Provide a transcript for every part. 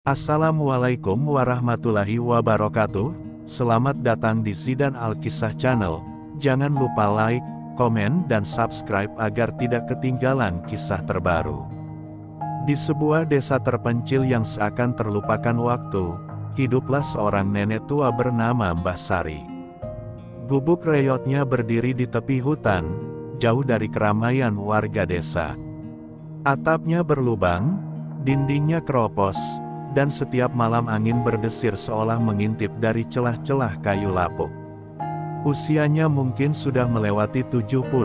Assalamualaikum warahmatullahi wabarakatuh. Selamat datang di Zidan Alkisah Channel. Jangan lupa like, komen dan subscribe agar tidak ketinggalan kisah terbaru. Di sebuah desa terpencil yang seakan terlupakan waktu, hiduplah seorang nenek tua bernama Mbah Sari. Gubuk reyotnya berdiri di tepi hutan, jauh dari keramaian warga desa. Atapnya berlubang, dindingnya keropos, dan setiap malam angin berdesir seolah mengintip dari celah-celah kayu lapuk. Usianya mungkin sudah melewati 70,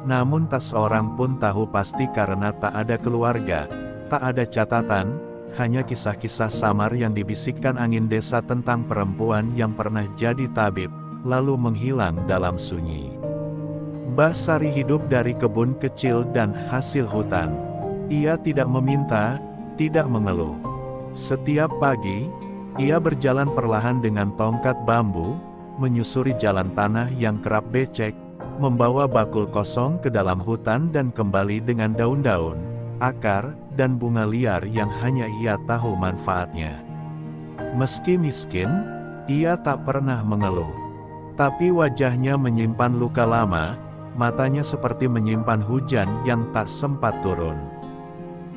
namun tak seorang pun tahu pasti karena tak ada keluarga, tak ada catatan, hanya kisah-kisah samar yang dibisikkan angin desa tentang perempuan yang pernah jadi tabib, lalu menghilang dalam sunyi. Mbah Sari hidup dari kebun kecil dan hasil hutan. Ia tidak meminta, tidak mengeluh. Setiap pagi, ia berjalan perlahan dengan tongkat bambu, menyusuri jalan tanah yang kerap becek, membawa bakul kosong ke dalam hutan dan kembali dengan daun-daun, akar, dan bunga liar yang hanya ia tahu manfaatnya. Meski miskin, ia tak pernah mengeluh. Tapi wajahnya menyimpan luka lama, matanya seperti menyimpan hujan yang tak sempat turun.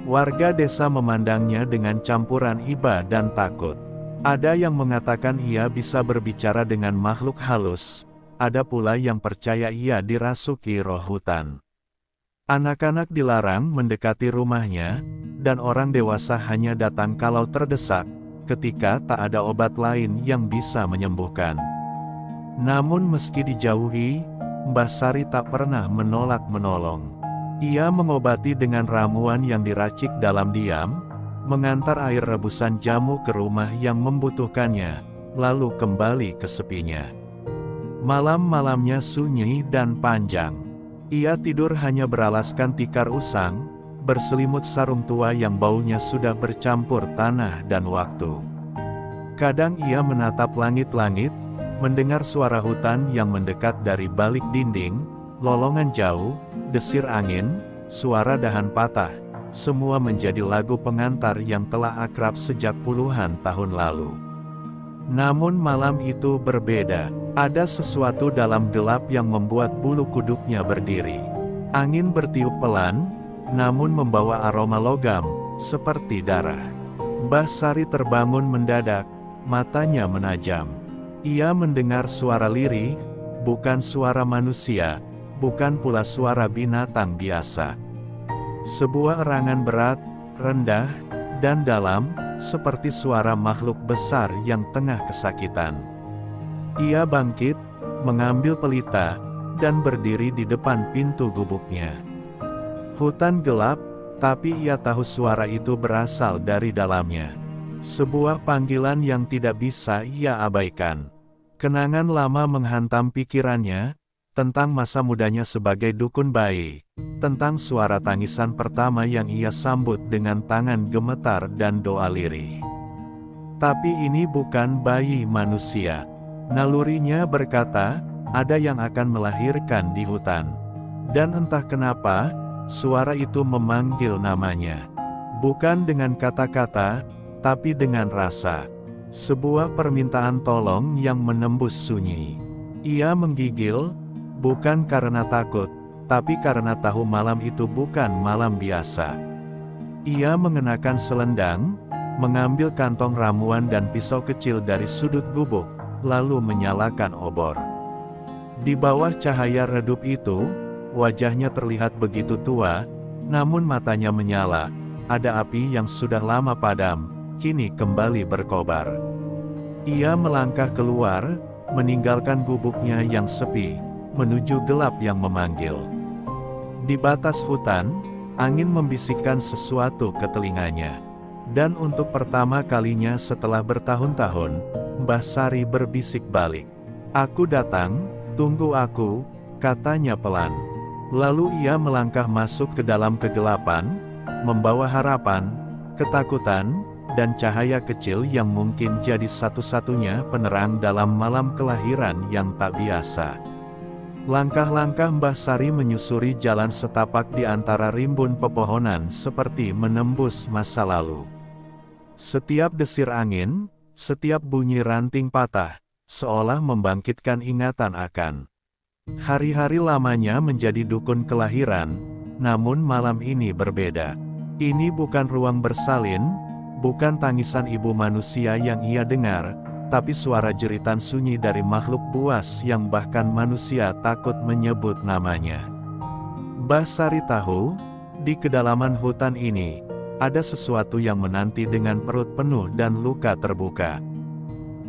Warga desa memandangnya dengan campuran iba dan takut. Ada yang mengatakan ia bisa berbicara dengan makhluk halus, ada pula yang percaya ia dirasuki roh hutan. Anak-anak dilarang mendekati rumahnya, dan orang dewasa hanya datang kalau terdesak, ketika tak ada obat lain yang bisa menyembuhkan. Namun meski dijauhi, Mbah Sari tak pernah menolak menolong. Ia mengobati dengan ramuan yang diracik dalam diam, mengantar air rebusan jamu ke rumah yang membutuhkannya, lalu kembali ke sepinya. Malam-malamnya sunyi dan panjang. Ia tidur hanya beralaskan tikar usang, berselimut sarung tua yang baunya sudah bercampur tanah dan waktu. Kadang ia menatap langit-langit, mendengar suara hutan yang mendekat dari balik dinding, lolongan jauh, desir angin, suara dahan patah, semua menjadi lagu pengantar yang telah akrab sejak puluhan tahun lalu. Namun malam itu berbeda, ada sesuatu dalam gelap yang membuat bulu kuduknya berdiri. Angin bertiup pelan, namun membawa aroma logam, seperti darah. Mbah Sari terbangun mendadak, matanya menajam. Ia mendengar suara lirih, bukan suara manusia, bukan pula suara binatang biasa. Sebuah erangan berat, rendah, dan dalam, seperti suara makhluk besar yang tengah kesakitan. Ia bangkit, mengambil pelita, dan berdiri di depan pintu gubuknya. Hutan gelap, tapi ia tahu suara itu berasal dari dalamnya. Sebuah panggilan yang tidak bisa ia abaikan. Kenangan lama menghantam pikirannya, tentang masa mudanya sebagai dukun bayi, tentang suara tangisan pertama yang ia sambut dengan tangan gemetar dan doa lirih. Tapi ini bukan bayi manusia. Nalurinya berkata, ada yang akan melahirkan di hutan. Dan entah kenapa, suara itu memanggil namanya. Bukan dengan kata-kata, tapi dengan rasa. Sebuah permintaan tolong yang menembus sunyi. Ia menggigil, bukan karena takut, tapi karena tahu malam itu bukan malam biasa. Ia mengenakan selendang, mengambil kantong ramuan dan pisau kecil dari sudut gubuk, lalu menyalakan obor. Di bawah cahaya redup itu, wajahnya terlihat begitu tua, namun matanya menyala. Ada api yang sudah lama padam, kini kembali berkobar. Ia melangkah keluar, meninggalkan gubuknya yang sepi, menuju gelap yang memanggil. Di batas hutan, angin membisikkan sesuatu ke telinganya. Dan untuk pertama kalinya setelah bertahun-tahun, Mbah Sari berbisik balik. "Aku datang, tunggu aku," katanya pelan. Lalu ia melangkah masuk ke dalam kegelapan, membawa harapan, ketakutan, dan cahaya kecil yang mungkin jadi satu-satunya penerang dalam malam kelahiran yang tak biasa. Langkah-langkah Mbah Sari menyusuri jalan setapak di antara rimbun pepohonan seperti menembus masa lalu. Setiap desir angin, setiap bunyi ranting patah, seolah membangkitkan ingatan akan hari-hari lamanya menjadi dukun kelahiran. Namun malam ini berbeda. Ini bukan ruang bersalin, bukan tangisan ibu manusia yang ia dengar, tapi suara jeritan sunyi dari makhluk buas yang bahkan manusia takut menyebut namanya. Mbah Sari tahu, di kedalaman hutan ini, ada sesuatu yang menanti dengan perut penuh dan luka terbuka.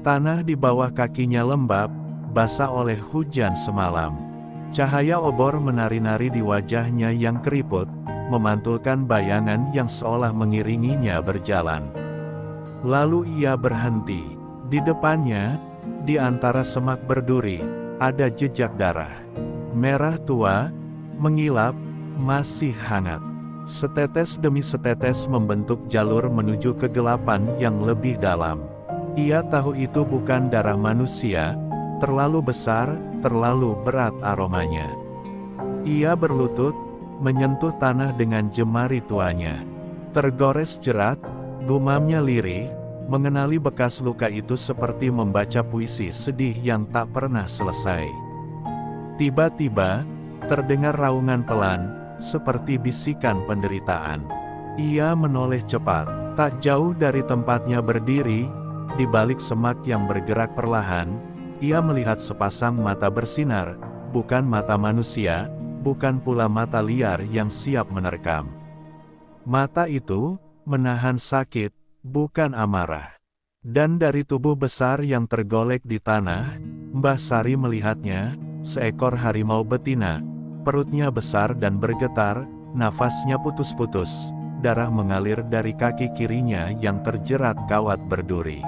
Tanah di bawah kakinya lembab, basah oleh hujan semalam. Cahaya obor menari-nari di wajahnya yang keriput, memantulkan bayangan yang seolah mengiringinya berjalan. Lalu ia berhenti. Di depannya, di antara semak berduri, ada jejak darah. Merah tua, mengilap, masih hangat. Setetes demi setetes membentuk jalur menuju kegelapan yang lebih dalam. Ia tahu itu bukan darah manusia, terlalu besar, terlalu berat aromanya. Ia berlutut, menyentuh tanah dengan jemari tuanya. Tergores jerat, gumamnya lirih, mengenali bekas luka itu seperti membaca puisi sedih yang tak pernah selesai. Tiba-tiba, terdengar raungan pelan, seperti bisikan penderitaan. Ia menoleh cepat, tak jauh dari tempatnya berdiri, di balik semak yang bergerak perlahan, ia melihat sepasang mata bersinar, bukan mata manusia, bukan pula mata liar yang siap menerkam. Mata itu menahan sakit, bukan amarah. Dan dari tubuh besar yang tergolek di tanah, Mbah Sari melihatnya, seekor harimau betina. Perutnya besar dan bergetar, nafasnya putus-putus, darah mengalir dari kaki kirinya yang terjerat kawat berduri.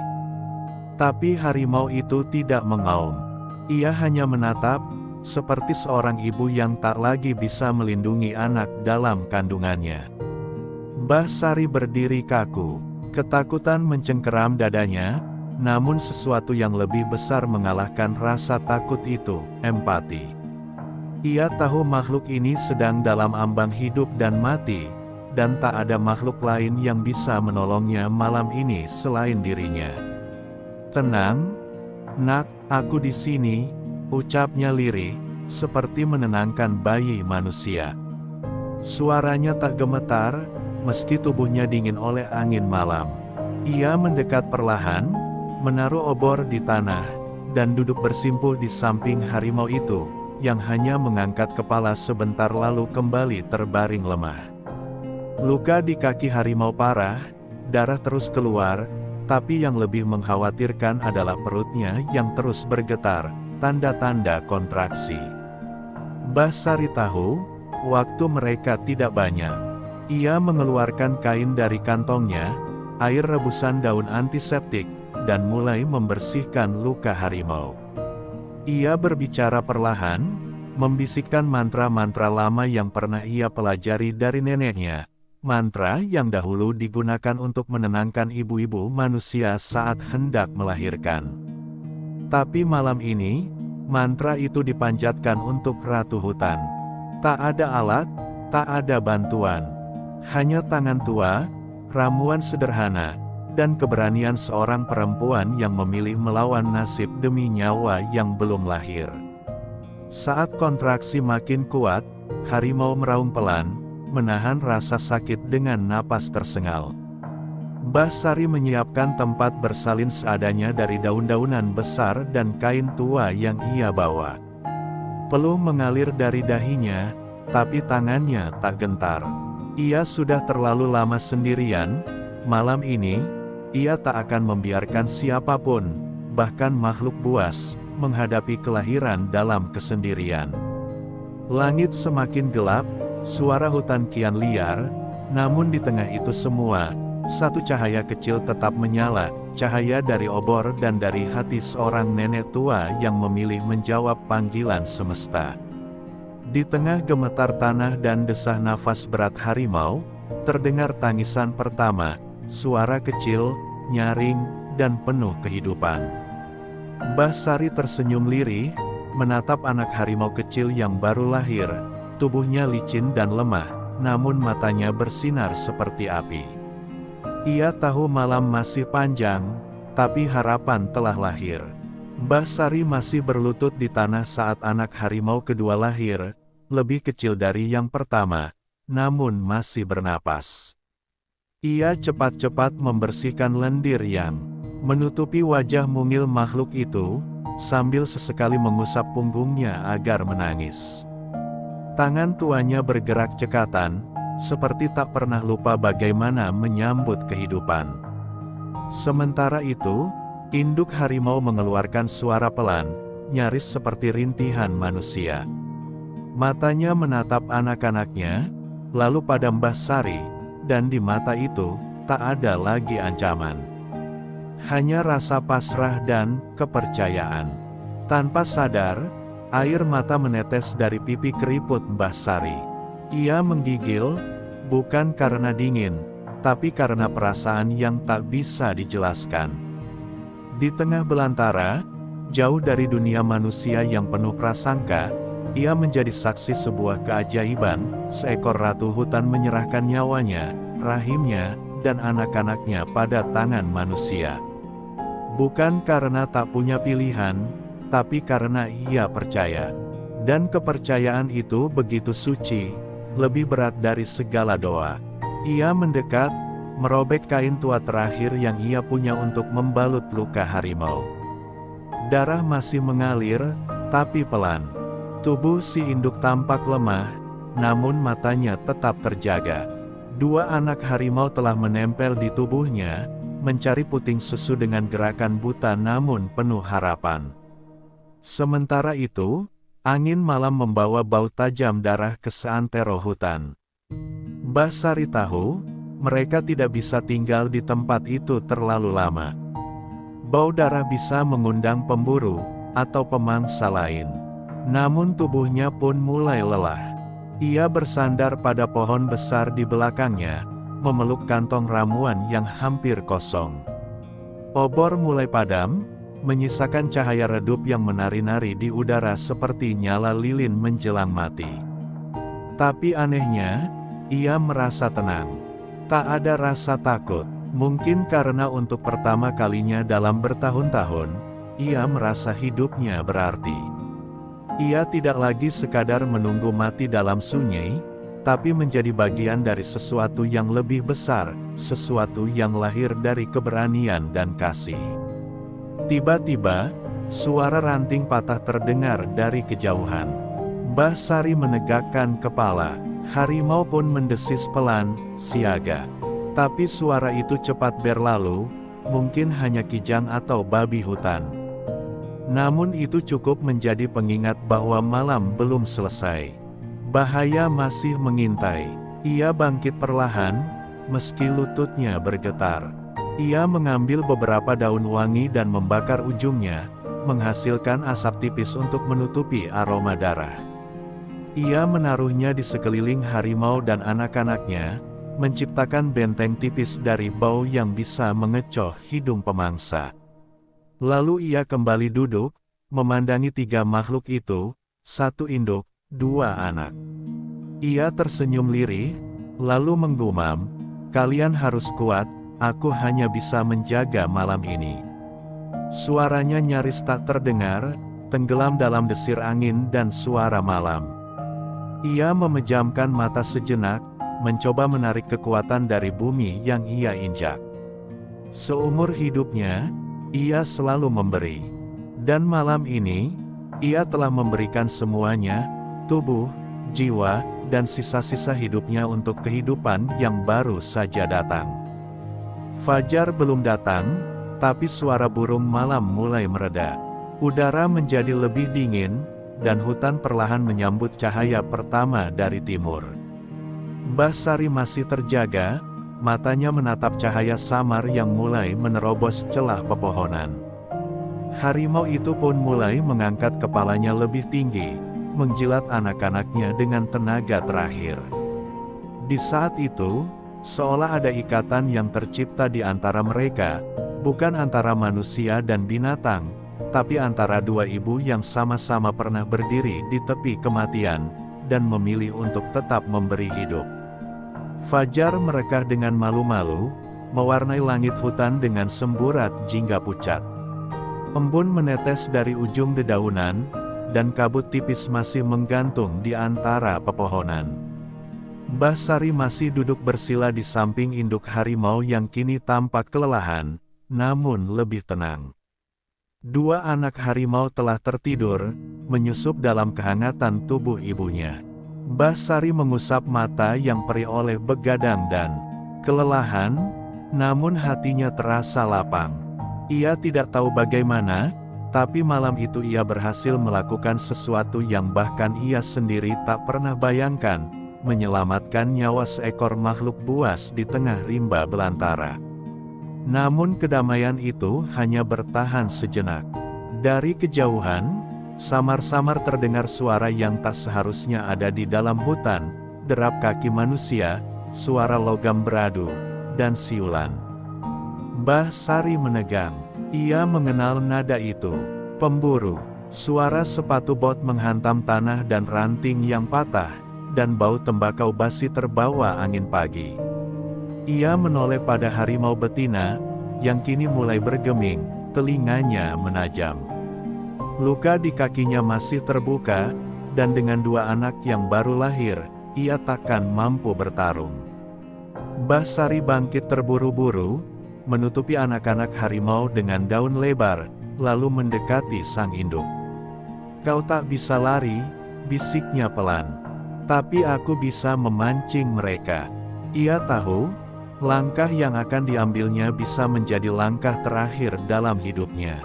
Tapi harimau itu tidak mengaum. Ia hanya menatap, seperti seorang ibu yang tak lagi bisa melindungi anak dalam kandungannya. Mbah Sari berdiri kaku, ketakutan mencengkeram dadanya, namun sesuatu yang lebih besar mengalahkan rasa takut itu, empati. Ia tahu makhluk ini sedang dalam ambang hidup dan mati, dan tak ada makhluk lain yang bisa menolongnya malam ini selain dirinya. "Tenang, nak, aku di sini," ucapnya lirih, seperti menenangkan bayi manusia. Suaranya tak gemetar, meski tubuhnya dingin oleh angin malam. Ia mendekat perlahan, menaruh obor di tanah, dan duduk bersimpuh di samping harimau itu, yang hanya mengangkat kepala sebentar lalu kembali terbaring lemah. Luka di kaki harimau parah, darah terus keluar, tapi yang lebih mengkhawatirkan adalah perutnya yang terus bergetar, tanda-tanda kontraksi. Mbah Sari tahu, waktu mereka tidak banyak. Ia mengeluarkan kain dari kantongnya, air rebusan daun antiseptik, dan mulai membersihkan luka harimau. Ia berbicara perlahan, membisikkan mantra-mantra lama yang pernah ia pelajari dari neneknya. Mantra yang dahulu digunakan untuk menenangkan ibu-ibu manusia saat hendak melahirkan. Tapi malam ini, mantra itu dipanjatkan untuk ratu hutan. Tak ada alat, tak ada bantuan. Hanya tangan tua, ramuan sederhana, dan keberanian seorang perempuan yang memilih melawan nasib demi nyawa yang belum lahir. Saat kontraksi makin kuat, harimau meraung pelan, menahan rasa sakit dengan napas tersengal. Mbah Sari menyiapkan tempat bersalin seadanya dari daun-daunan besar dan kain tua yang ia bawa. Peluh mengalir dari dahinya, tapi tangannya tak gentar. Ia sudah terlalu lama sendirian. Malam ini, ia tak akan membiarkan siapapun, bahkan makhluk buas, menghadapi kelahiran dalam kesendirian. Langit semakin gelap, suara hutan kian liar, namun di tengah itu semua, satu cahaya kecil tetap menyala, cahaya dari obor dan dari hati seorang nenek tua yang memilih menjawab panggilan semesta. Di tengah gemetar tanah dan desah nafas berat harimau, terdengar tangisan pertama, suara kecil, nyaring, dan penuh kehidupan. Mbah Sari tersenyum lirih, menatap anak harimau kecil yang baru lahir. Tubuhnya licin dan lemah, namun matanya bersinar seperti api. Ia tahu malam masih panjang, tapi harapan telah lahir. Mbah Sari masih berlutut di tanah saat anak harimau kedua lahir, lebih kecil dari yang pertama, namun masih bernapas. Ia cepat-cepat membersihkan lendir yang menutupi wajah mungil makhluk itu, sambil sesekali mengusap punggungnya agar menangis. Tangan tuanya bergerak cekatan, seperti tak pernah lupa bagaimana menyambut kehidupan. Sementara itu, induk harimau mengeluarkan suara pelan, nyaris seperti rintihan manusia. Matanya menatap anak-anaknya, lalu pada Mbah Sari, dan di mata itu, tak ada lagi ancaman. Hanya rasa pasrah dan kepercayaan. Tanpa sadar, air mata menetes dari pipi keriput Mbah Sari. Ia menggigil, bukan karena dingin, tapi karena perasaan yang tak bisa dijelaskan. Di tengah belantara, jauh dari dunia manusia yang penuh prasangka, ia menjadi saksi sebuah keajaiban. Seekor ratu hutan menyerahkan nyawanya, rahimnya, dan anak-anaknya pada tangan manusia. Bukan karena tak punya pilihan, tapi karena ia percaya. Dan kepercayaan itu begitu suci, lebih berat dari segala doa. Ia mendekat, merobek kain tua terakhir yang ia punya untuk membalut luka harimau. Darah masih mengalir, tapi pelan. Tubuh si induk tampak lemah, namun matanya tetap terjaga. Dua anak harimau telah menempel di tubuhnya, mencari puting susu dengan gerakan buta namun penuh harapan. Sementara itu, angin malam membawa bau tajam darah ke seantero hutan. Mbah Sari tahu, mereka tidak bisa tinggal di tempat itu terlalu lama. Bau darah bisa mengundang pemburu, atau pemangsa lain. Namun tubuhnya pun mulai lelah. Ia bersandar pada pohon besar di belakangnya, memeluk kantong ramuan yang hampir kosong. Obor mulai padam, menyisakan cahaya redup yang menari-nari di udara seperti nyala lilin menjelang mati. Tapi anehnya, ia merasa tenang. Tak ada rasa takut. Mungkin karena untuk pertama kalinya dalam bertahun-tahun, ia merasa hidupnya berarti. Ia tidak lagi sekadar menunggu mati dalam sunyi, tapi menjadi bagian dari sesuatu yang lebih besar, sesuatu yang lahir dari keberanian dan kasih. Tiba-tiba, suara ranting patah terdengar dari kejauhan. Mbah Sari menegakkan kepala, harimau pun mendesis pelan, siaga. Tapi suara itu cepat berlalu, mungkin hanya kijang atau babi hutan. Namun itu cukup menjadi pengingat bahwa malam belum selesai. Bahaya masih mengintai. Ia bangkit perlahan, meski lututnya bergetar. Ia mengambil beberapa daun wangi dan membakar ujungnya, menghasilkan asap tipis untuk menutupi aroma darah. Ia menaruhnya di sekeliling harimau dan anak-anaknya, menciptakan benteng tipis dari bau yang bisa mengecoh hidung pemangsa. Lalu ia kembali duduk, memandangi tiga makhluk itu, satu induk, dua anak. Ia tersenyum lirih, lalu menggumam, "Kalian harus kuat, aku hanya bisa menjaga malam ini." Suaranya nyaris tak terdengar, tenggelam dalam desir angin dan suara malam. Ia memejamkan mata sejenak, mencoba menarik kekuatan dari bumi yang ia injak. Seumur hidupnya, ia selalu memberi. Dan malam ini, ia telah memberikan semuanya, tubuh, jiwa, dan sisa-sisa hidupnya untuk kehidupan yang baru saja datang. Fajar belum datang, tapi suara burung malam mulai mereda. Udara menjadi lebih dingin, dan hutan perlahan menyambut cahaya pertama dari timur. Mbah Sari masih terjaga, matanya menatap cahaya samar yang mulai menerobos celah pepohonan. Harimau itu pun mulai mengangkat kepalanya lebih tinggi, menjilat anak-anaknya dengan tenaga terakhir. Di saat itu, seolah ada ikatan yang tercipta di antara mereka, bukan antara manusia dan binatang, tapi antara dua ibu yang sama-sama pernah berdiri di tepi kematian, dan memilih untuk tetap memberi hidup. Fajar merekah dengan malu-malu, mewarnai langit hutan dengan semburat jingga pucat. Embun menetes dari ujung dedaunan, dan kabut tipis masih menggantung di antara pepohonan. Mbah Sari masih duduk bersila di samping induk harimau yang kini tampak kelelahan, namun lebih tenang. Dua anak harimau telah tertidur, menyusup dalam kehangatan tubuh ibunya. Mbah Sari mengusap mata yang perih oleh begadang dan kelelahan, namun hatinya terasa lapang. Ia tidak tahu bagaimana, tapi malam itu ia berhasil melakukan sesuatu yang bahkan ia sendiri tak pernah bayangkan, menyelamatkan nyawa seekor makhluk buas di tengah rimba belantara. Namun kedamaian itu hanya bertahan sejenak. Dari kejauhan, samar-samar terdengar suara yang tak seharusnya ada di dalam hutan, derap kaki manusia, suara logam beradu, dan siulan. Mbah Sari menegang. Ia mengenal nada itu. Pemburu. Suara sepatu bot menghantam tanah dan ranting yang patah, dan bau tembakau basi terbawa angin pagi. Ia menoleh pada harimau betina, yang kini mulai bergeming, telinganya menajam. Luka di kakinya masih terbuka, dan dengan dua anak yang baru lahir, ia takkan mampu bertarung. Mbah Sari bangkit terburu-buru, menutupi anak-anak harimau dengan daun lebar, lalu mendekati sang induk. "Kau tak bisa lari," bisiknya pelan. "Tapi aku bisa memancing mereka." Ia tahu, langkah yang akan diambilnya bisa menjadi langkah terakhir dalam hidupnya.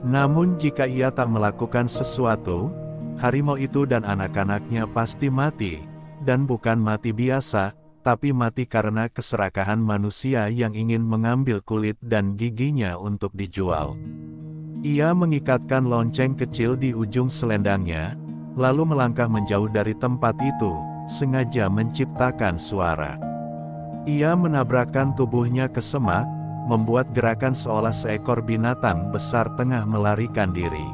Namun jika ia tak melakukan sesuatu, harimau itu dan anak-anaknya pasti mati, dan bukan mati biasa, tapi mati karena keserakahan manusia yang ingin mengambil kulit dan giginya untuk dijual. Ia mengikatkan lonceng kecil di ujung selendangnya, lalu melangkah menjauh dari tempat itu, sengaja menciptakan suara. Ia menabrakkan tubuhnya ke semak, membuat gerakan seolah seekor binatang besar tengah melarikan diri.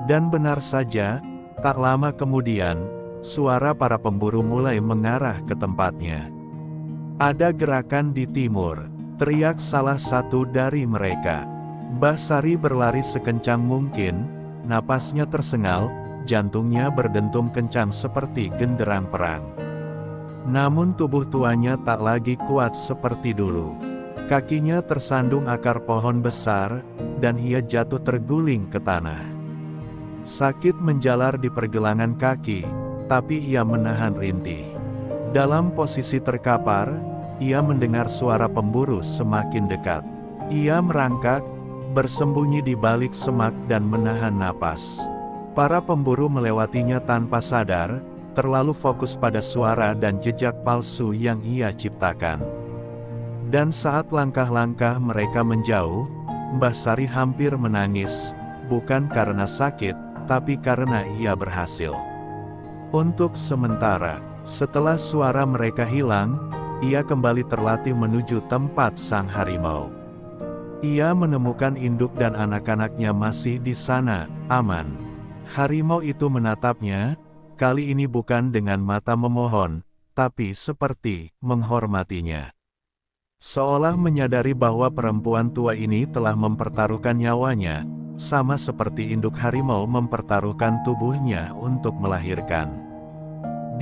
Dan benar saja, tak lama kemudian, suara para pemburu mulai mengarah ke tempatnya. "Ada gerakan di timur," teriak salah satu dari mereka. Mbah Sari berlari sekencang mungkin, napasnya tersengal, jantungnya berdentum kencang seperti genderang perang. Namun tubuh tuanya tak lagi kuat seperti dulu. Kakinya tersandung akar pohon besar, dan ia jatuh terguling ke tanah. Sakit menjalar di pergelangan kaki, tapi ia menahan rintih. Dalam posisi terkapar, ia mendengar suara pemburu semakin dekat. Ia merangkak, bersembunyi di balik semak dan menahan napas. Para pemburu melewatinya tanpa sadar, terlalu fokus pada suara dan jejak palsu yang ia ciptakan. Dan saat langkah-langkah mereka menjauh, Mbah Sari hampir menangis, bukan karena sakit, tapi karena ia berhasil. Untuk sementara, setelah suara mereka hilang, ia kembali terlatih menuju tempat sang harimau. Ia menemukan induk dan anak-anaknya masih di sana, aman. Harimau itu menatapnya, kali ini bukan dengan mata memohon, tapi seperti menghormatinya. Seolah menyadari bahwa perempuan tua ini telah mempertaruhkan nyawanya, sama seperti induk harimau mempertaruhkan tubuhnya untuk melahirkan.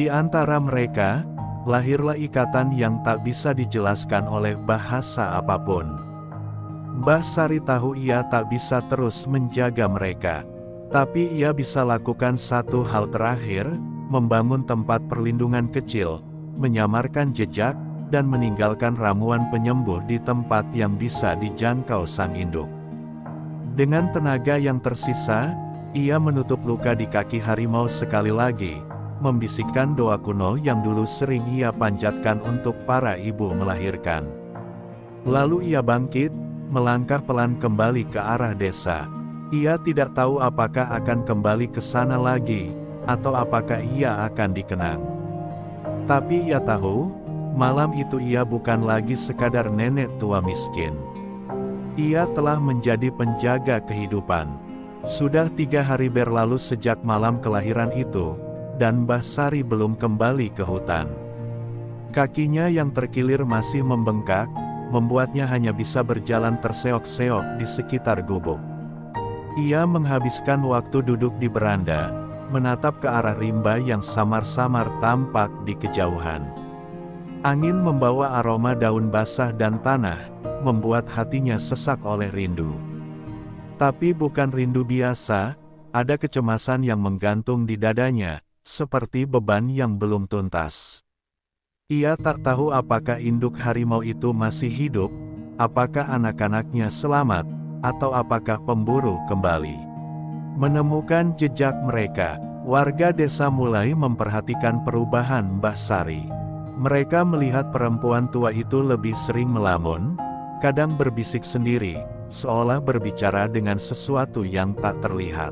Di antara mereka, lahirlah ikatan yang tak bisa dijelaskan oleh bahasa apapun. Mbah Sari tahu ia tak bisa terus menjaga mereka. Tapi ia bisa lakukan satu hal terakhir, membangun tempat perlindungan kecil, menyamarkan jejak, dan meninggalkan ramuan penyembuh di tempat yang bisa dijangkau sang induk. Dengan tenaga yang tersisa, ia menutup luka di kaki harimau sekali lagi, membisikkan doa kuno yang dulu sering ia panjatkan untuk para ibu melahirkan. Lalu ia bangkit, melangkah pelan kembali ke arah desa. Ia tidak tahu apakah akan kembali ke sana lagi, atau apakah ia akan dikenang. Tapi ia tahu, malam itu ia bukan lagi sekadar nenek tua miskin. Ia telah menjadi penjaga kehidupan. Sudah 3 hari berlalu sejak malam kelahiran itu, dan Mbah Sari belum kembali ke hutan. Kakinya yang terkilir masih membengkak, membuatnya hanya bisa berjalan terseok-seok di sekitar gubuk. Ia menghabiskan waktu duduk di beranda, menatap ke arah rimba yang samar-samar tampak di kejauhan. Angin membawa aroma daun basah dan tanah, membuat hatinya sesak oleh rindu. Tapi bukan rindu biasa, ada kecemasan yang menggantung di dadanya, seperti beban yang belum tuntas. Ia tak tahu apakah induk harimau itu masih hidup, apakah anak-anaknya selamat, atau apakah pemburu kembali. Menemukan jejak mereka, warga desa mulai memperhatikan perubahan Mbah Sari. Mereka melihat perempuan tua itu lebih sering melamun, kadang berbisik sendiri, seolah berbicara dengan sesuatu yang tak terlihat.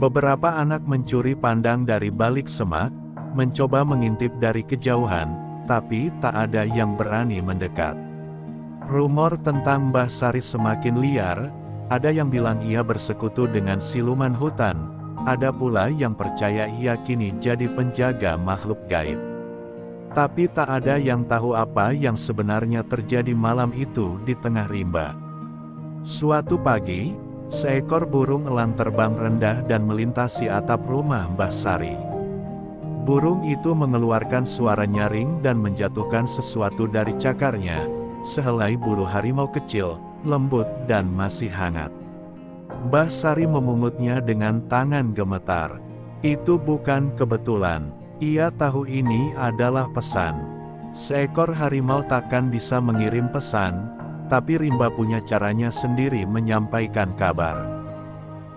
Beberapa anak mencuri pandang dari balik semak, mencoba mengintip dari kejauhan, tapi tak ada yang berani mendekat. Rumor tentang Mbah Sari semakin liar, ada yang bilang ia bersekutu dengan siluman hutan, ada pula yang percaya ia kini jadi penjaga makhluk gaib. Tapi tak ada yang tahu apa yang sebenarnya terjadi malam itu di tengah rimba. Suatu pagi, seekor burung elang terbang rendah dan melintasi atap rumah Mbah Sari. Burung itu mengeluarkan suara nyaring dan menjatuhkan sesuatu dari cakarnya, sehelai bulu harimau kecil, lembut dan masih hangat. Mbah Sari memungutnya dengan tangan gemetar. Itu bukan kebetulan, ia tahu ini adalah pesan. Seekor harimau takkan bisa mengirim pesan, tapi rimba punya caranya sendiri menyampaikan kabar.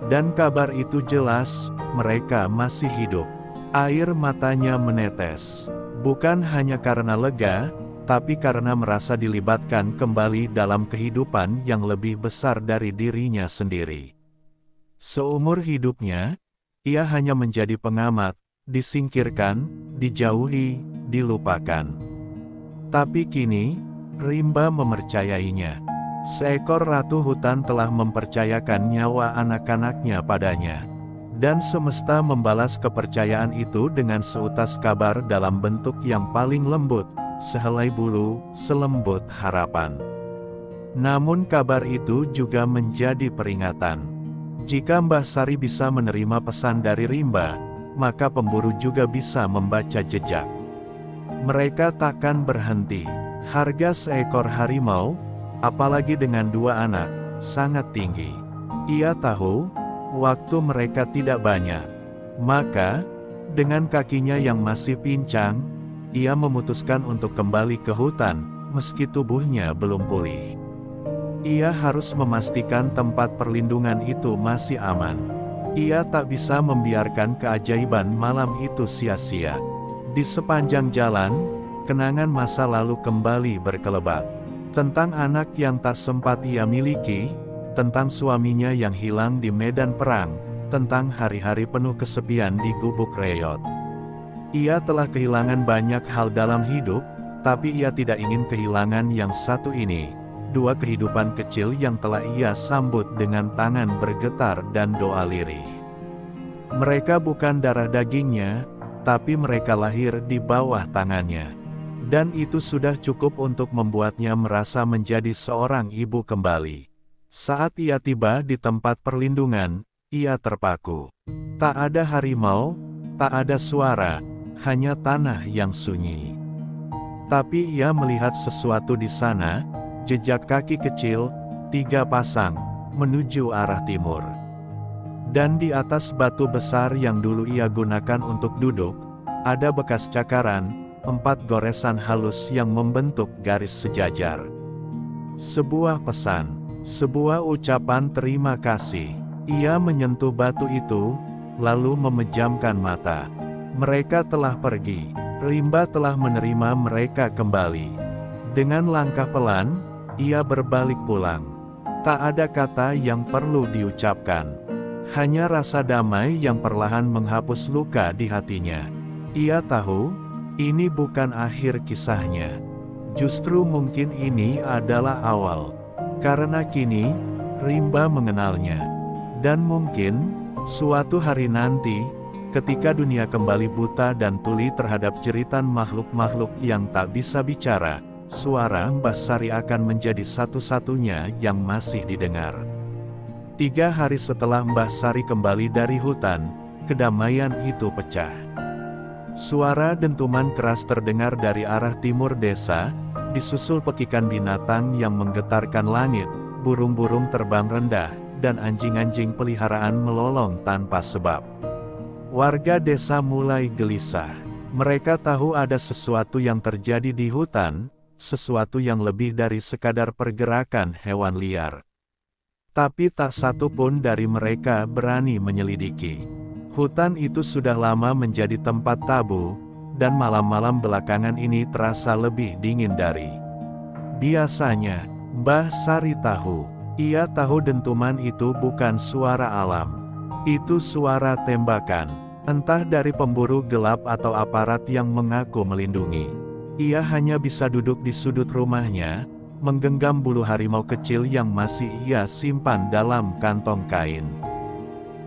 Dan kabar itu jelas, mereka masih hidup. Air matanya menetes, bukan hanya karena lega, tapi karena merasa dilibatkan kembali dalam kehidupan yang lebih besar dari dirinya sendiri. Seumur hidupnya, ia hanya menjadi pengamat, disingkirkan, dijauhi, dilupakan. Tapi kini, rimba mempercayainya. Seekor ratu hutan telah mempercayakan nyawa anak-anaknya padanya. Dan semesta membalas kepercayaan itu dengan seutas kabar dalam bentuk yang paling lembut, sehelai bulu, selembut harapan. Namun kabar itu juga menjadi peringatan. Jika Mbah Sari bisa menerima pesan dari rimba, maka pemburu juga bisa membaca jejak. Mereka takkan berhenti. Harga seekor harimau, apalagi dengan 2 anak, sangat tinggi. Ia tahu, waktu mereka tidak banyak. Maka, dengan kakinya yang masih pincang, ia memutuskan untuk kembali ke hutan, meski tubuhnya belum pulih. Ia harus memastikan tempat perlindungan itu masih aman. Ia tak bisa membiarkan keajaiban malam itu sia-sia. Di sepanjang jalan, kenangan masa lalu kembali berkelebat. Tentang anak yang tak sempat ia miliki, tentang suaminya yang hilang di medan perang, tentang hari-hari penuh kesepian di gubuk reot. Ia telah kehilangan banyak hal dalam hidup, tapi ia tidak ingin kehilangan yang satu ini. 2 kehidupan kecil yang telah ia sambut dengan tangan bergetar dan doa lirih. Mereka bukan darah dagingnya, tapi mereka lahir di bawah tangannya. Dan itu sudah cukup untuk membuatnya merasa menjadi seorang ibu kembali. Saat ia tiba di tempat perlindungan, ia terpaku. Tak ada harimau, tak ada suara, hanya tanah yang sunyi. Tapi ia melihat sesuatu di sana, jejak kaki kecil, 3 pasang, menuju arah timur. Dan di atas batu besar yang dulu ia gunakan untuk duduk, ada bekas cakaran, 4 goresan halus yang membentuk garis sejajar. Sebuah pesan, sebuah ucapan terima kasih. Ia menyentuh batu itu, lalu memejamkan mata. Mereka telah pergi, rimba telah menerima mereka kembali. Dengan langkah pelan, ia berbalik pulang. Tak ada kata yang perlu diucapkan. Hanya rasa damai yang perlahan menghapus luka di hatinya. Ia tahu, ini bukan akhir kisahnya. Justru mungkin ini adalah awal. Karena kini, rimba mengenalnya. Dan mungkin, suatu hari nanti, ketika dunia kembali buta dan tuli terhadap jeritan makhluk-makhluk yang tak bisa bicara, suara Mbah Sari akan menjadi satu-satunya yang masih didengar. 3 hari setelah Mbah Sari kembali dari hutan, kedamaian itu pecah. Suara dentuman keras terdengar dari arah timur desa, disusul pekikan binatang yang menggetarkan langit, burung-burung terbang rendah, dan anjing-anjing peliharaan melolong tanpa sebab. Warga desa mulai gelisah. Mereka tahu ada sesuatu yang terjadi di hutan, sesuatu yang lebih dari sekadar pergerakan hewan liar. Tapi tak satu pun dari mereka berani menyelidiki. Hutan itu sudah lama menjadi tempat tabu, dan malam-malam belakangan ini terasa lebih dingin dari biasanya. Mbah Sari tahu. Ia tahu dentuman itu bukan suara alam. Itu suara tembakan, entah dari pemburu gelap atau aparat yang mengaku melindungi. Ia hanya bisa duduk di sudut rumahnya, menggenggam bulu harimau kecil yang masih ia simpan dalam kantong kain.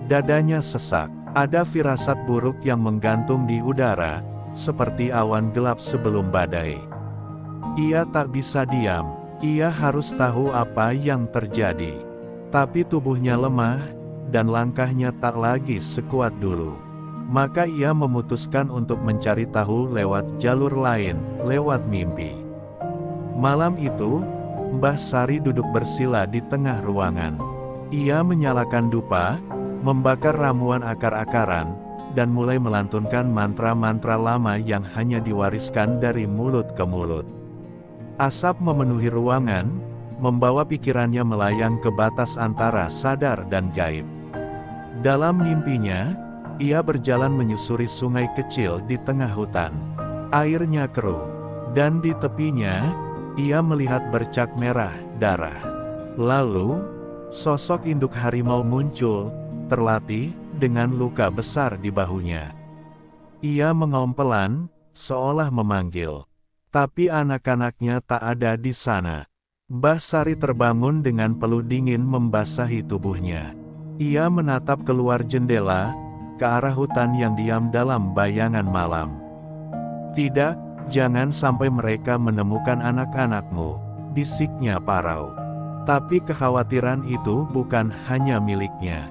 Dadanya sesak. Ada firasat buruk yang menggantung di udara, seperti awan gelap sebelum badai. Ia tak bisa diam, ia harus tahu apa yang terjadi. Tapi tubuhnya lemah, dan langkahnya tak lagi sekuat dulu. Maka ia memutuskan untuk mencari tahu lewat jalur lain, lewat mimpi. Malam itu, Mbah Sari duduk bersila di tengah ruangan. Ia menyalakan dupa, membakar ramuan akar-akaran, dan mulai melantunkan mantra-mantra lama yang hanya diwariskan dari mulut ke mulut. Asap memenuhi ruangan, membawa pikirannya melayang ke batas antara sadar dan gaib. Dalam mimpinya, ia berjalan menyusuri sungai kecil di tengah hutan. Airnya keruh, dan di tepinya, ia melihat bercak merah darah. Lalu, sosok induk harimau muncul, terlatih, dengan luka besar di bahunya. Ia mengaum pelan, seolah memanggil. Tapi anak-anaknya tak ada di sana. Mbah Sari terbangun dengan peluh dingin membasahi tubuhnya. Ia menatap keluar jendela, ke arah hutan yang diam dalam bayangan malam. "Tidak, jangan sampai mereka menemukan anak-anakmu," bisiknya parau. Tapi kekhawatiran itu bukan hanya miliknya.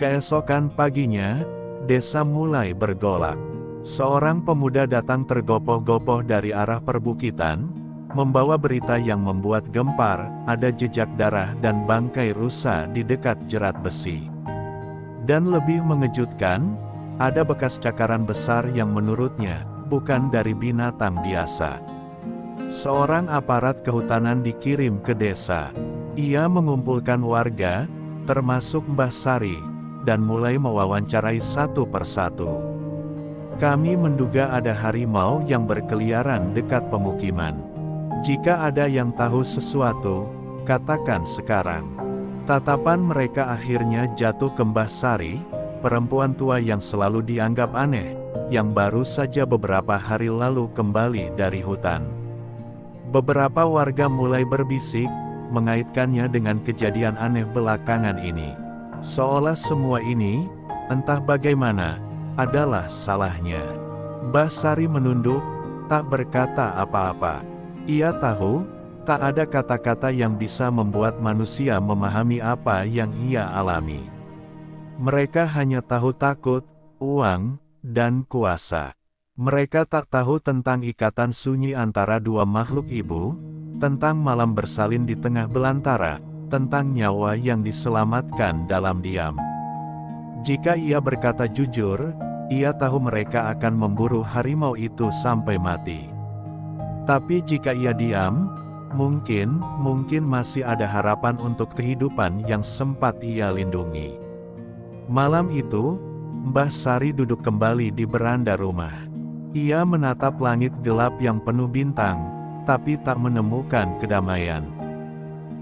Keesokan paginya, desa mulai bergolak. Seorang pemuda datang tergopoh-gopoh dari arah perbukitan, membawa berita yang membuat gempar, ada jejak darah dan bangkai rusa di dekat jerat besi. Dan lebih mengejutkan, ada bekas cakaran besar yang menurutnya, bukan dari binatang biasa. Seorang aparat kehutanan dikirim ke desa. Ia mengumpulkan warga, termasuk Mbah Sari, dan mulai mewawancarai satu persatu. "Kami menduga ada harimau yang berkeliaran dekat pemukiman. Jika ada yang tahu sesuatu, katakan sekarang." Tatapan mereka akhirnya jatuh ke Mbah Sari, perempuan tua yang selalu dianggap aneh, yang baru saja beberapa hari lalu kembali dari hutan. Beberapa warga mulai berbisik, mengaitkannya dengan kejadian aneh belakangan ini. Seolah semua ini, entah bagaimana, adalah salahnya. Mbah Sari menunduk, tak berkata apa-apa. Ia tahu, tak ada kata-kata yang bisa membuat manusia memahami apa yang ia alami. Mereka hanya tahu takut, uang, dan kuasa. Mereka tak tahu tentang ikatan sunyi antara dua makhluk ibu, tentang malam bersalin di tengah belantara, tentang nyawa yang diselamatkan dalam diam. Jika ia berkata jujur, ia tahu mereka akan memburu harimau itu sampai mati. Tapi jika ia diam, mungkin masih ada harapan untuk kehidupan yang sempat ia lindungi. Malam itu, Mbah Sari duduk kembali di beranda rumah. Ia menatap langit gelap yang penuh bintang, tapi tak menemukan kedamaian.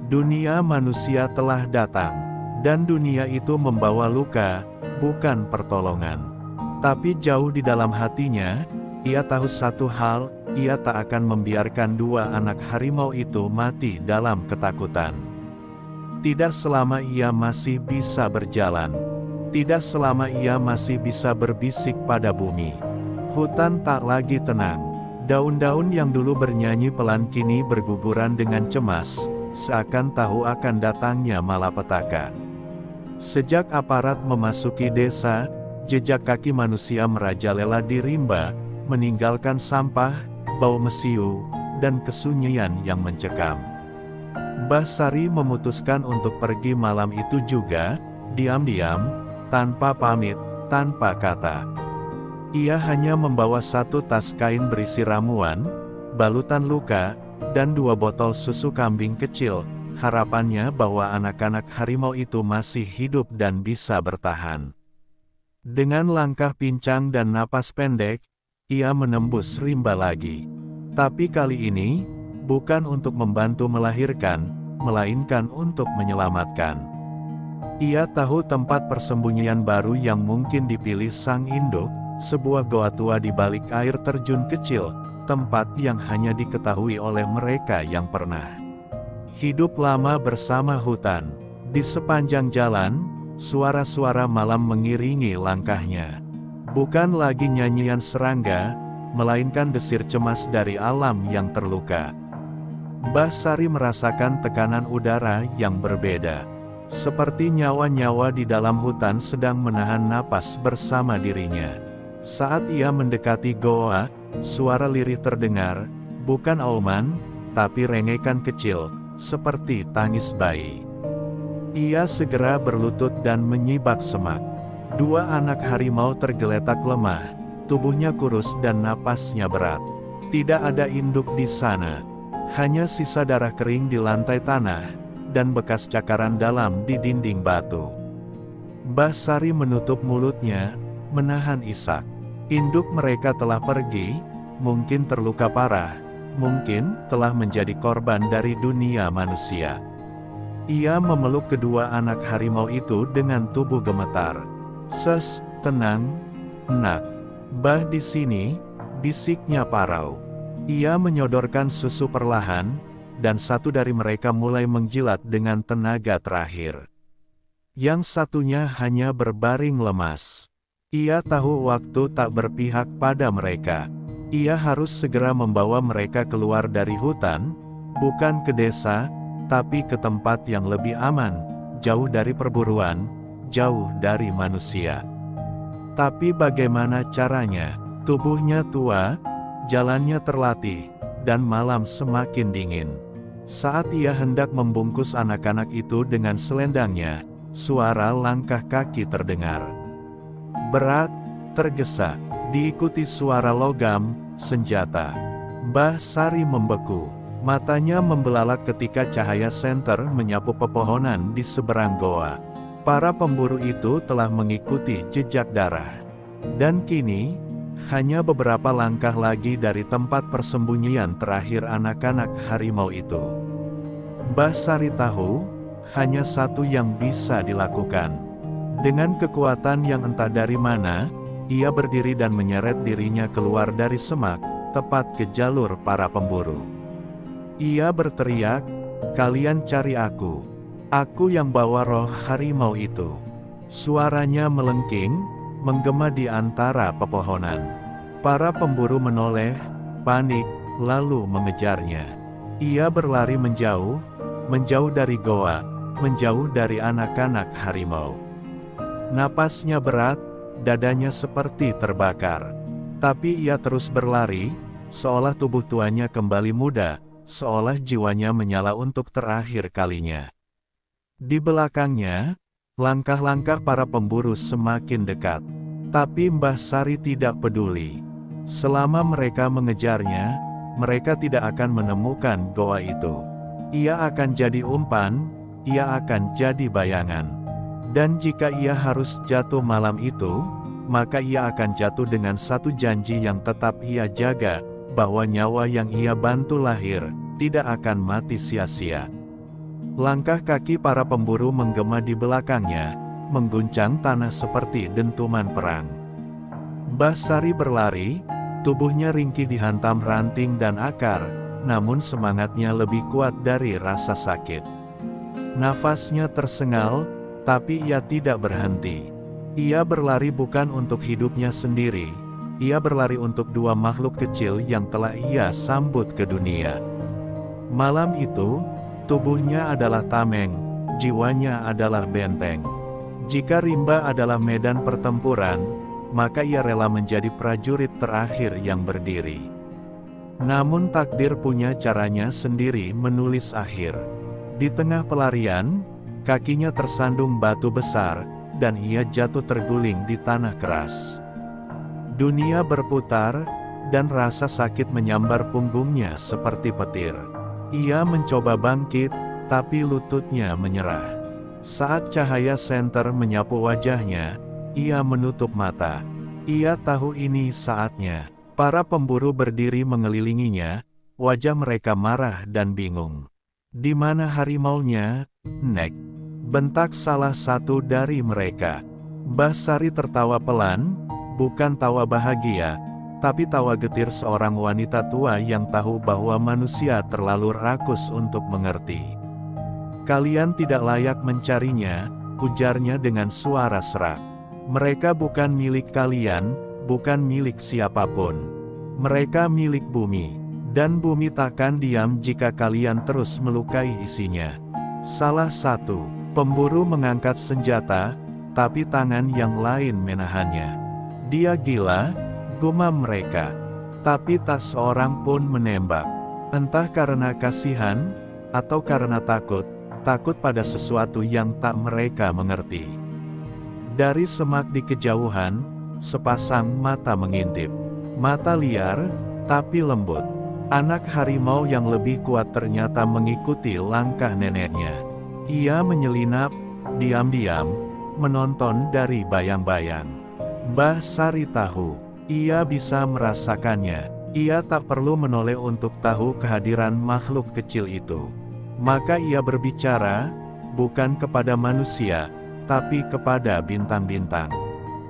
Dunia manusia telah datang, dan dunia itu membawa luka, bukan pertolongan. Tapi jauh di dalam hatinya, ia tahu satu hal, ia tak akan membiarkan dua anak harimau itu mati dalam ketakutan. Tidak selama ia masih bisa berjalan. Tidak selama ia masih bisa berbisik pada bumi. Hutan tak lagi tenang, Daun-daun yang dulu bernyanyi pelan kini berguguran dengan cemas, seakan tahu akan datangnya malapetaka. Sejak aparat memasuki desa, jejak kaki manusia merajalela di rimba, meninggalkan sampah, bau mesiu, dan kesunyian yang mencekam. Mbah Sari memutuskan untuk pergi malam itu juga, diam-diam, tanpa pamit, tanpa kata. Ia hanya membawa satu tas kain berisi ramuan, balutan luka, dan 2 botol susu kambing kecil, harapannya bahwa anak-anak harimau itu masih hidup dan bisa bertahan. Dengan langkah pincang dan napas pendek, ia menembus rimba lagi. Tapi kali ini, bukan untuk membantu melahirkan, melainkan untuk menyelamatkan. Ia tahu tempat persembunyian baru yang mungkin dipilih sang induk, sebuah goa tua di balik air terjun kecil, tempat yang hanya diketahui oleh mereka yang pernah hidup lama bersama hutan. Di sepanjang jalan, suara-suara malam mengiringi langkahnya. Bukan lagi nyanyian serangga, melainkan desir cemas dari alam yang terluka. Mbah Sari merasakan tekanan udara yang berbeda. Seperti nyawa-nyawa di dalam hutan sedang menahan napas bersama dirinya. Saat ia mendekati goa, suara lirih terdengar, bukan auman, tapi rengekan kecil, seperti tangis bayi. Ia segera berlutut dan menyibak semak. 2 anak harimau tergeletak lemah, tubuhnya kurus dan napasnya berat. Tidak ada induk di sana. Hanya sisa darah kering di lantai tanah, dan bekas cakaran dalam di dinding batu. Mbah Sari menutup mulutnya, menahan isak. Induk mereka telah pergi, mungkin terluka parah, mungkin telah menjadi korban dari dunia manusia. Ia memeluk kedua anak harimau itu dengan tubuh gemetar. Tenang, nak. Mbah di sini, bisiknya Parau. Ia menyodorkan susu perlahan, dan satu dari mereka mulai menjilat dengan tenaga terakhir. Yang satunya hanya berbaring lemas. Ia tahu waktu tak berpihak pada mereka. Ia harus segera membawa mereka keluar dari hutan, bukan ke desa, tapi ke tempat yang lebih aman, jauh dari perburuan, jauh dari manusia. Tapi bagaimana caranya? Tubuhnya tua, jalannya terlatih, dan malam semakin dingin. Saat ia hendak membungkus anak-anak itu dengan selendangnya, suara langkah kaki terdengar. Berat, tergesa, diikuti suara logam, senjata. Mbah Sari membeku. Matanya membelalak ketika cahaya senter menyapu pepohonan di seberang goa. Para pemburu itu telah mengikuti jejak darah. Dan kini, hanya beberapa langkah lagi dari tempat persembunyian terakhir anak-anak harimau itu. Mbah Sari tahu, hanya satu yang bisa dilakukan. Dengan kekuatan yang entah dari mana, ia berdiri dan menyeret dirinya keluar dari semak, tepat ke jalur para pemburu. Ia berteriak, "Kalian cari aku. Aku yang bawa roh harimau itu." Suaranya melengking, menggema di antara pepohonan. Para pemburu menoleh, panik, lalu mengejarnya. Ia berlari menjauh dari goa, menjauh dari anak-anak harimau. Napasnya berat, dadanya seperti terbakar. Tapi ia terus berlari, seolah tubuh tuanya kembali muda, seolah jiwanya menyala untuk terakhir kalinya. Di belakangnya, langkah-langkah para pemburu semakin dekat. Tapi Mbah Sari tidak peduli. Selama mereka mengejarnya, mereka tidak akan menemukan goa itu. Ia akan jadi umpan, ia akan jadi bayangan. Dan jika ia harus jatuh malam itu, maka ia akan jatuh dengan satu janji yang tetap ia jaga, bahwa nyawa yang ia bantu lahir, tidak akan mati sia-sia. Langkah kaki para pemburu menggema di belakangnya, mengguncang tanah seperti dentuman perang. Mbah Sari berlari, tubuhnya ringkih dihantam ranting dan akar, namun semangatnya lebih kuat dari rasa sakit. Nafasnya tersengal, tapi ia tidak berhenti. Ia berlari bukan untuk hidupnya sendiri, ia berlari untuk dua makhluk kecil yang telah ia sambut ke dunia. Malam itu, tubuhnya adalah tameng, jiwanya adalah benteng. Jika rimba adalah medan pertempuran, maka ia rela menjadi prajurit terakhir yang berdiri. Namun takdir punya caranya sendiri menulis akhir. Di tengah pelarian, kakinya tersandung batu besar, dan ia jatuh terguling di tanah keras. Dunia berputar, dan rasa sakit menyambar punggungnya seperti petir. Ia mencoba bangkit, tapi lututnya menyerah. Saat cahaya senter menyapu wajahnya, ia menutup mata. Ia tahu ini saatnya. Para pemburu berdiri mengelilinginya, wajah mereka marah dan bingung. "Di mana harimaunya, Nek?" bentak salah satu dari mereka. Mbah Sari tertawa pelan, bukan tawa bahagia, tapi tawa getir seorang wanita tua yang tahu bahwa manusia terlalu rakus untuk mengerti. "Kalian tidak layak mencarinya," ujarnya dengan suara serak. "Mereka bukan milik kalian, bukan milik siapapun. Mereka milik bumi, dan bumi takkan diam jika kalian terus melukai isinya." Salah satu pemburu mengangkat senjata, tapi tangan yang lain menahannya. "Dia gila," gumam mereka. Tapi tak seorang pun menembak. Entah karena kasihan, atau karena takut pada sesuatu yang tak mereka mengerti. Dari semak di kejauhan, sepasang mata mengintip. Mata liar, tapi lembut. Anak harimau yang lebih kuat ternyata mengikuti langkah neneknya. Ia menyelinap, diam-diam, menonton dari bayang-bayang. Mbah Sari tahu, ia bisa merasakannya. Ia tak perlu menoleh untuk tahu kehadiran makhluk kecil itu. Maka ia berbicara, bukan kepada manusia, tapi kepada bintang-bintang.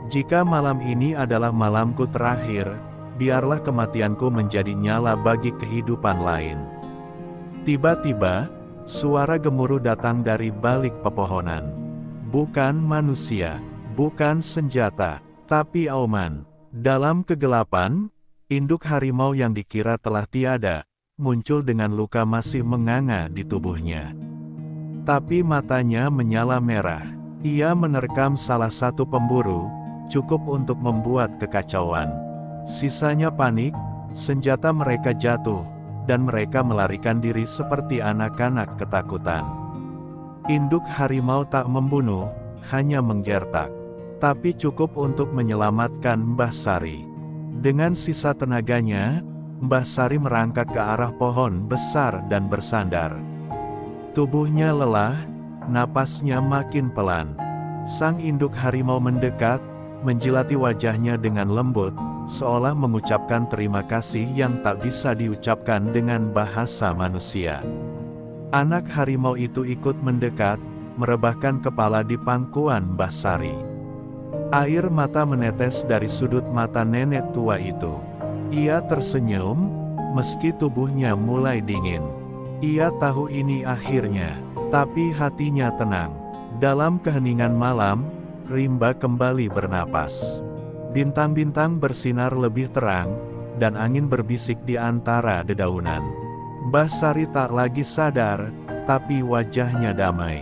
"Jika malam ini adalah malamku terakhir, biarlah kematianku menjadi nyala bagi kehidupan lain." Tiba-tiba, suara gemuruh datang dari balik pepohonan. Bukan manusia, bukan senjata, tapi auman. Dalam kegelapan, induk harimau yang dikira telah tiada, muncul dengan luka masih menganga di tubuhnya. Tapi matanya menyala merah. Ia menerkam salah satu pemburu, cukup untuk membuat kekacauan. Sisanya panik, senjata mereka jatuh, dan mereka melarikan diri seperti anak-anak ketakutan. Induk harimau tak membunuh, hanya menggertak. Tapi cukup untuk menyelamatkan Mbah Sari. Dengan sisa tenaganya, Mbah Sari merangkak ke arah pohon besar dan bersandar. Tubuhnya lelah, napasnya makin pelan. Sang induk harimau mendekat, menjilati wajahnya dengan lembut, seolah mengucapkan terima kasih yang tak bisa diucapkan dengan bahasa manusia. Anak harimau itu ikut mendekat, merebahkan kepala di pangkuan Mbah Sari. Air mata menetes dari sudut mata nenek tua itu. Ia tersenyum, meski tubuhnya mulai dingin. Ia tahu ini akhirnya, tapi hatinya tenang. Dalam keheningan malam, rimba kembali bernapas. Bintang-bintang bersinar lebih terang, dan angin berbisik di antara dedaunan. Mbah Sari tak lagi sadar, tapi wajahnya damai.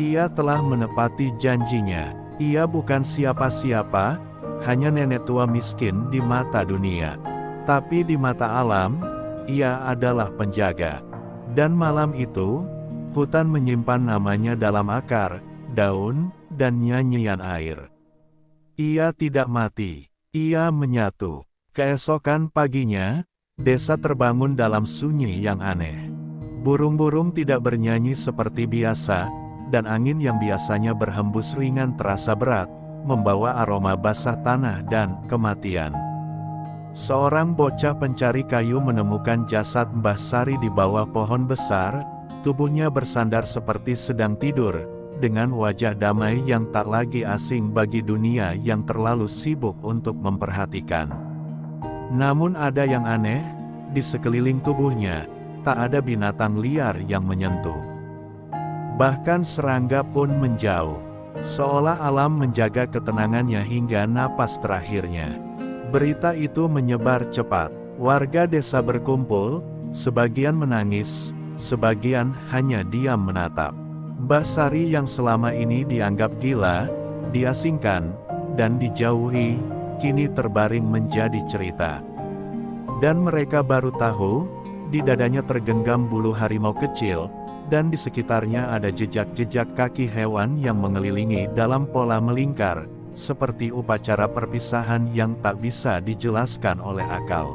Ia telah menepati janjinya. Ia bukan siapa-siapa, hanya nenek tua miskin di mata dunia. Tapi di mata alam, ia adalah penjaga. Dan malam itu, hutan menyimpan namanya dalam akar, daun, dan nyanyian air. Ia tidak mati, ia menyatu. Keesokan paginya, desa terbangun dalam sunyi yang aneh. Burung-burung tidak bernyanyi seperti biasa, dan angin yang biasanya berhembus ringan terasa berat, membawa aroma basah tanah dan kematian. Seorang bocah pencari kayu menemukan jasad Mbah Sari di bawah pohon besar, tubuhnya bersandar seperti sedang tidur, dengan wajah damai yang tak lagi asing bagi dunia yang terlalu sibuk untuk memperhatikan. Namun ada yang aneh, di sekeliling tubuhnya, tak ada binatang liar yang menyentuh. Bahkan serangga pun menjauh, seolah alam menjaga ketenangannya hingga napas terakhirnya. Berita itu menyebar cepat. Warga desa berkumpul, sebagian menangis, sebagian hanya diam menatap. Mbah Sari yang selama ini dianggap gila, diasingkan, dan dijauhi, kini terbaring menjadi cerita. Dan mereka baru tahu, di dadanya tergenggam bulu harimau kecil, dan di sekitarnya ada jejak-jejak kaki hewan yang mengelilingi dalam pola melingkar, seperti upacara perpisahan yang tak bisa dijelaskan oleh akal.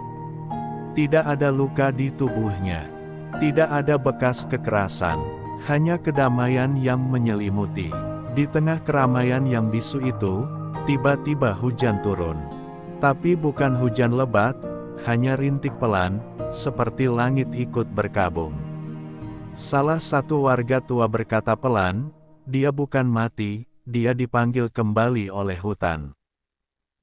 Tidak ada luka di tubuhnya. Tidak ada bekas kekerasan. Hanya kedamaian yang menyelimuti. Di tengah keramaian yang bisu itu, tiba-tiba hujan turun. Tapi bukan hujan lebat, hanya rintik pelan, seperti langit ikut berkabung. Salah satu warga tua berkata pelan, "Dia bukan mati, dia dipanggil kembali oleh hutan."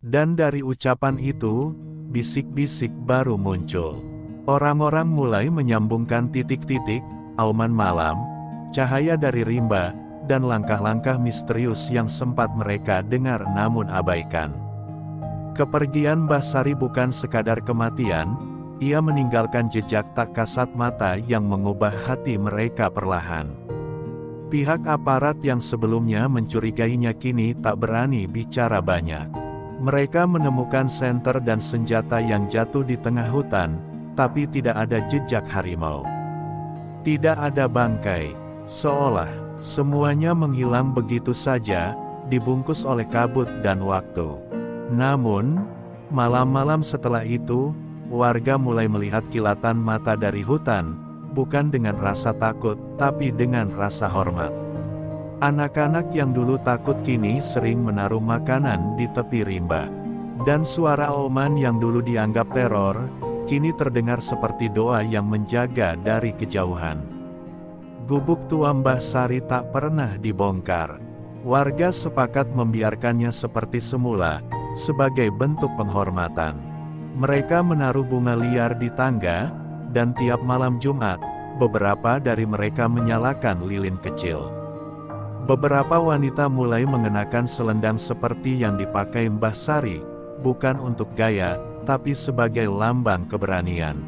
Dan dari ucapan itu, bisik-bisik baru muncul. Orang-orang mulai menyambungkan titik-titik, auman malam, cahaya dari rimba, dan langkah-langkah misterius yang sempat mereka dengar namun abaikan. Kepergian Mbah Sari bukan sekadar kematian, ia meninggalkan jejak tak kasat mata yang mengubah hati mereka perlahan. Pihak aparat yang sebelumnya mencurigainya kini tak berani bicara banyak. Mereka menemukan senter dan senjata yang jatuh di tengah hutan, tapi tidak ada jejak harimau. Tidak ada bangkai, seolah semuanya menghilang begitu saja, dibungkus oleh kabut dan waktu. Namun, malam-malam setelah itu, warga mulai melihat kilatan mata dari hutan, bukan dengan rasa takut, tapi dengan rasa hormat. Anak-anak yang dulu takut kini sering menaruh makanan di tepi rimba. Dan suara auman yang dulu dianggap teror, kini terdengar seperti doa yang menjaga dari kejauhan. Gubuk tua Mbah Sari tak pernah dibongkar. Warga sepakat membiarkannya seperti semula, sebagai bentuk penghormatan. Mereka menaruh bunga liar di tangga, dan tiap malam Jumat, beberapa dari mereka menyalakan lilin kecil. Beberapa wanita mulai mengenakan selendang seperti yang dipakai Mbah Sari, bukan untuk gaya, tapi sebagai lambang keberanian.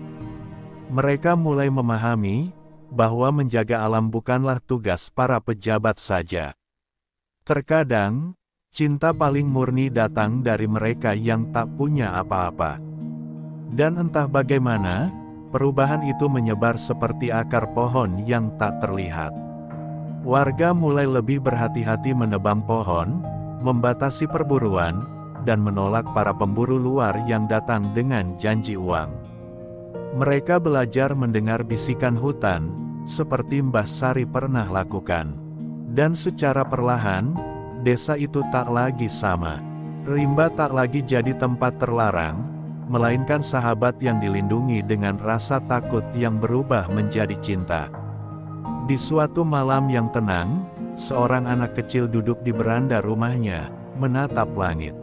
Mereka mulai memahami bahwa menjaga alam bukanlah tugas para pejabat saja. Terkadang, cinta paling murni datang dari mereka yang tak punya apa-apa. Dan entah bagaimana, perubahan itu menyebar seperti akar pohon yang tak terlihat. Warga mulai lebih berhati-hati menebang pohon, membatasi perburuan, dan menolak para pemburu luar yang datang dengan janji uang. Mereka belajar mendengar bisikan hutan, seperti Mbah Sari pernah lakukan. Dan secara perlahan, desa itu tak lagi sama. Rimba tak lagi jadi tempat terlarang, melainkan sahabat yang dilindungi dengan rasa takut yang berubah menjadi cinta. Di suatu malam yang tenang, seorang anak kecil duduk di beranda rumahnya, menatap langit.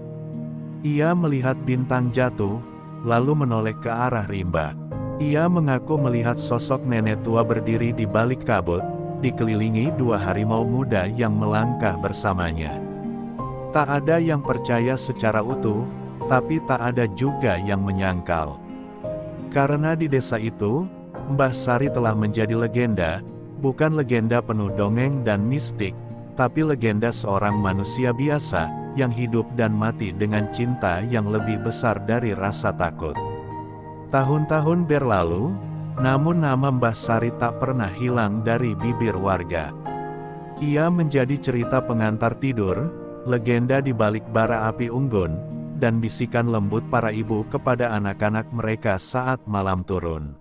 Ia melihat bintang jatuh, lalu menoleh ke arah rimba. Ia mengaku melihat sosok nenek tua berdiri di balik kabut, dikelilingi dua harimau muda yang melangkah bersamanya. Tak ada yang percaya secara utuh, tapi tak ada juga yang menyangkal. Karena di desa itu, Mbah Sari telah menjadi legenda, bukan legenda penuh dongeng dan mistik, tapi legenda seorang manusia biasa, yang hidup dan mati dengan cinta yang lebih besar dari rasa takut. Tahun-tahun berlalu, namun nama Mbah Sari tak pernah hilang dari bibir warga. Ia menjadi cerita pengantar tidur, legenda di balik bara api unggun, dan bisikan lembut para ibu kepada anak-anak mereka saat malam turun.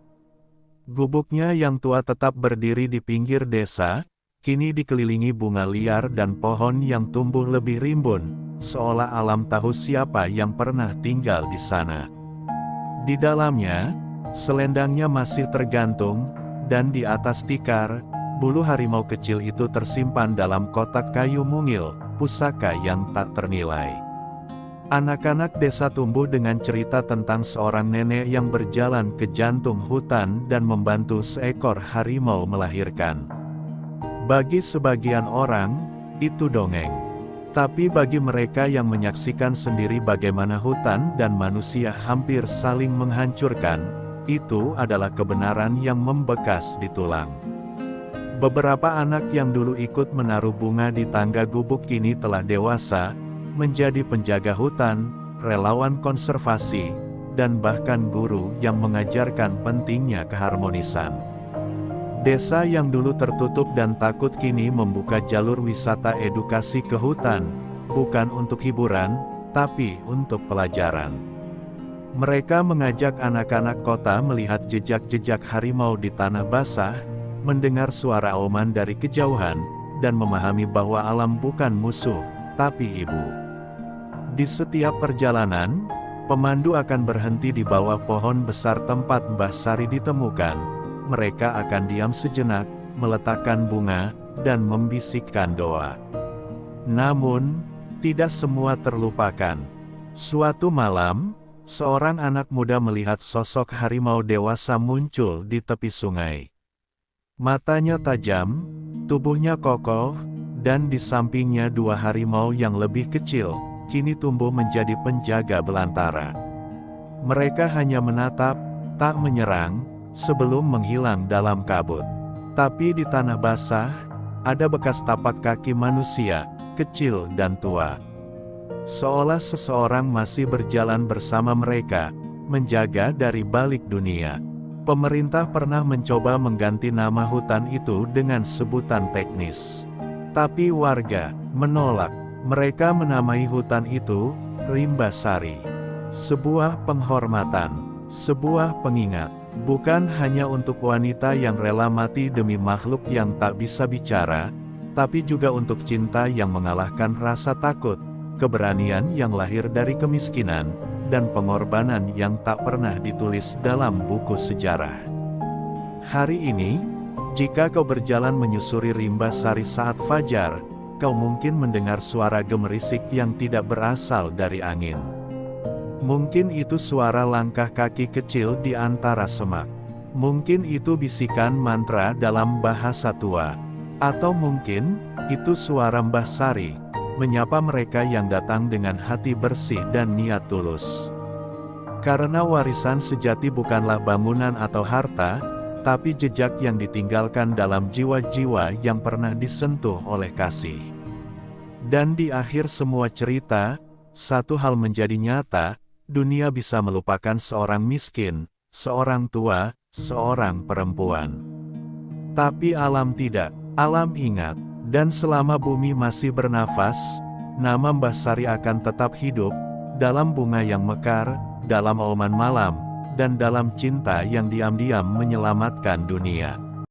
Gubuknya yang tua tetap berdiri di pinggir desa, kini dikelilingi bunga liar dan pohon yang tumbuh lebih rimbun, seolah alam tahu siapa yang pernah tinggal di sana. Di dalamnya, selendangnya masih tergantung, dan di atas tikar, bulu harimau kecil itu tersimpan dalam kotak kayu mungil, pusaka yang tak ternilai. Anak-anak desa tumbuh dengan cerita tentang seorang nenek yang berjalan ke jantung hutan dan membantu seekor harimau melahirkan. Bagi sebagian orang, itu dongeng. Tapi bagi mereka yang menyaksikan sendiri bagaimana hutan dan manusia hampir saling menghancurkan, itu adalah kebenaran yang membekas di tulang. Beberapa anak yang dulu ikut menaruh bunga di tangga gubuk kini telah dewasa, menjadi penjaga hutan, relawan konservasi, dan bahkan guru yang mengajarkan pentingnya keharmonisan. Desa yang dulu tertutup dan takut kini membuka jalur wisata edukasi ke hutan, bukan untuk hiburan, tapi untuk pelajaran. Mereka mengajak anak-anak kota melihat jejak-jejak harimau di tanah basah, mendengar suara auman dari kejauhan, dan memahami bahwa alam bukan musuh, tapi ibu. Di setiap perjalanan, pemandu akan berhenti di bawah pohon besar tempat Mbah Sari ditemukan. Mereka akan diam sejenak, meletakkan bunga, dan membisikkan doa. Namun, tidak semua terlupakan. Suatu malam, seorang anak muda melihat sosok harimau dewasa muncul di tepi sungai. Matanya tajam, tubuhnya kokoh, dan di sampingnya dua harimau yang lebih kecil, kini tumbuh menjadi penjaga belantara. Mereka hanya menatap, tak menyerang, sebelum menghilang dalam kabut. Tapi di tanah basah, ada bekas tapak kaki manusia, kecil dan tua. Seolah seseorang masih berjalan bersama mereka, menjaga dari balik dunia. Pemerintah pernah mencoba mengganti nama hutan itu dengan sebutan teknis. Tapi warga menolak. Mereka menamai hutan itu Rimba Sari. Sebuah penghormatan, sebuah pengingat. Bukan hanya untuk wanita yang rela mati demi makhluk yang tak bisa bicara, tapi juga untuk cinta yang mengalahkan rasa takut, keberanian yang lahir dari kemiskinan, dan pengorbanan yang tak pernah ditulis dalam buku sejarah. Hari ini, jika kau berjalan menyusuri Rimba Sari saat fajar, kau mungkin mendengar suara gemerisik yang tidak berasal dari angin. Mungkin itu suara langkah kaki kecil di antara semak. Mungkin itu bisikan mantra dalam bahasa tua. Atau mungkin, itu suara Mbah Sari, menyapa mereka yang datang dengan hati bersih dan niat tulus. Karena warisan sejati bukanlah bangunan atau harta, tapi jejak yang ditinggalkan dalam jiwa-jiwa yang pernah disentuh oleh kasih. Dan di akhir semua cerita, satu hal menjadi nyata, dunia bisa melupakan seorang miskin, seorang tua, seorang perempuan. Tapi alam tidak, alam ingat, dan selama bumi masih bernafas, nama Mbah Sari akan tetap hidup, dalam bunga yang mekar, dalam auman malam, dan dalam cinta yang diam-diam menyelamatkan dunia.